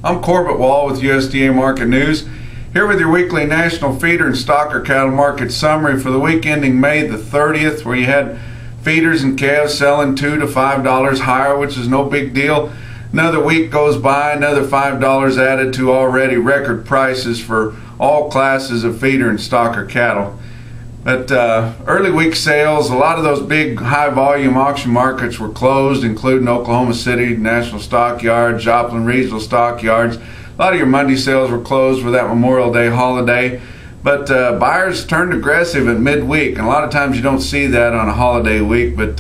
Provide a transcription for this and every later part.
I'm Corbett Wall with USDA Market News, here with your weekly national feeder and stocker cattle market summary for the week ending May the 30th, where you had feeders and calves selling $2 to $5 higher, which is no big deal. Another week goes by, another $5 added to already record prices for all classes of feeder and stocker cattle. But early week sales, a lot of those big high volume auction markets were closed, including Oklahoma City National Stockyards, Joplin Regional Stockyards. A lot of your Monday sales were closed for that Memorial Day holiday. But buyers turned aggressive at midweek, and a lot of times you don't see that on a holiday week. But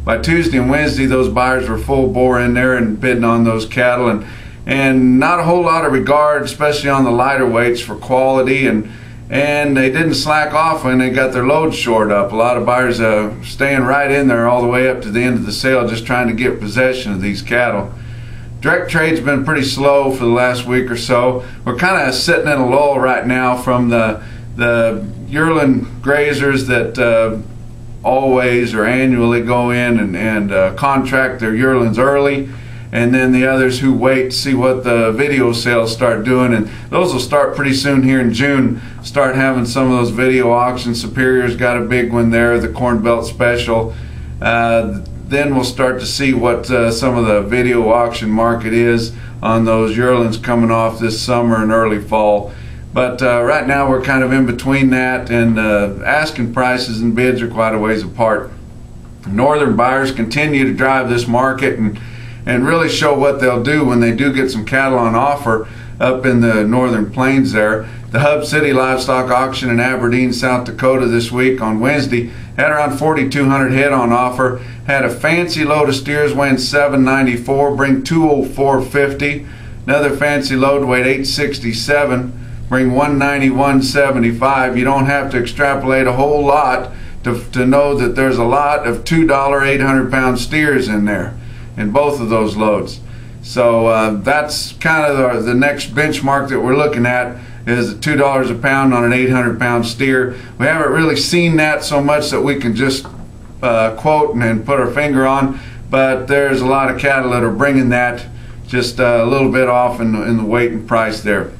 by Tuesday and Wednesday, those buyers were full bore in there and bidding on those cattle, and not a whole lot of regard, especially on the lighter weights, for quality, and they didn't slack off when they got their loads shored up. A lot of buyers staying right in there all the way up to the end of the sale, just trying to get possession of these cattle. Direct trade's been pretty slow for the last week or so. We're kind of sitting in a lull right now from the yearling grazers that always or annually go in and contract their yearlings early, and then the others who wait to see what the video sales start doing, and those will start pretty soon here in June. Start having some of those video auctions. Superior's got a big one there, the Corn Belt Special. Then we'll start to see what some of the video auction market is on those yearlings coming off this summer and early fall. But right now we're kind of in between that, and asking prices and bids are quite a ways apart. Northern buyers continue to drive this market and really show what they'll do when they do get some cattle on offer up in the northern plains there. The Hub City Livestock Auction in Aberdeen, South Dakota this week on Wednesday had around 4,200 head on offer. Had a fancy load of steers weighing 794, bring 204.50. Another fancy load weighed 867, bring 191.75. You don't have to extrapolate a whole lot to know that there's a lot of $2 800-pound steers in there in both of those loads. So that's kind of the next benchmark that we're looking at, is $2 a pound on an 800-pound steer. We haven't really seen that so much that we can just quote and put our finger on, but there's a lot of cattle that are bringing that just a little bit off in the weight and price there.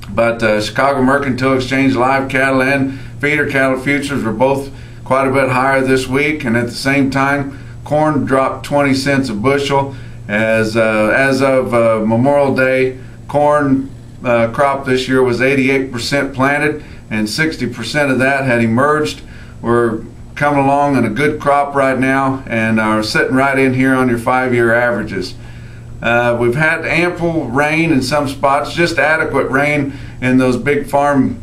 But Chicago Mercantile Exchange live cattle and feeder cattle futures were both quite a bit higher this week, and at the same time corn dropped 20 cents a bushel. As of Memorial Day, corn crop this year was 88% planted, and 60% of that had emerged. We're coming along in a good crop right now, and are sitting right in here on your 5-year averages. We've had ample rain in some spots, just adequate rain in those big farm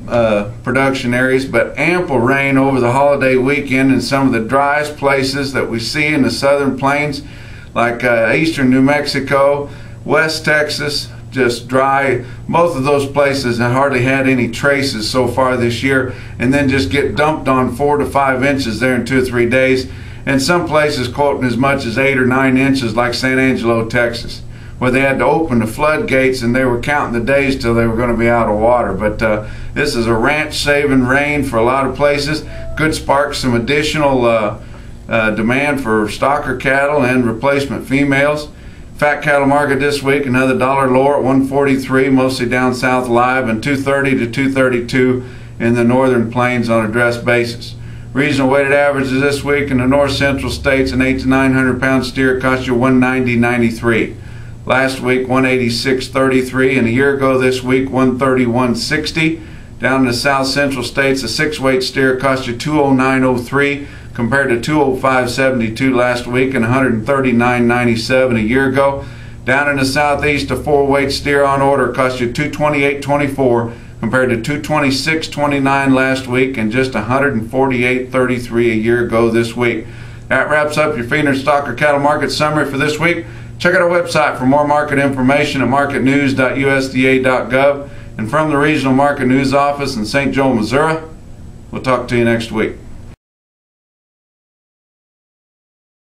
production areas, but ample rain over the holiday weekend in some of the driest places that we see in the southern plains, like eastern New Mexico, West Texas, just dry. Both of those places have hardly had any traces so far this year, and then just get dumped on 4 to 5 inches there in 2 or 3 days. And some places quoting as much as 8 or 9 inches, like San Angelo, Texas, where they had to open the floodgates and they were counting the days till they were going to be out of water. But this is a ranch-saving rain for a lot of places. Could spark some additional demand for stocker cattle and replacement females. Fat cattle market this week, another $1 lower at 143, mostly down south live, and 230 to 232 in the northern plains on a dress basis. Regional weighted averages this week in the north central states, an 800 to 900 pound steer cost you 190.93. Last week 186.33, and a year ago this week 131.60. Down in the south central states, a 6-weight steer cost you 209.03 compared to 205.72 last week and 139.97 a year ago. Down in the southeast, a 4-weight steer on order cost you 228.24 compared to 226.29 last week and just 148.33 a year ago this week. That wraps up your feeder and stocker cattle market summary for this week. Check out our website for more market information at marketnews.usda.gov. And from the Regional Market News Office in St. Joe, Missouri, we'll talk to you next week.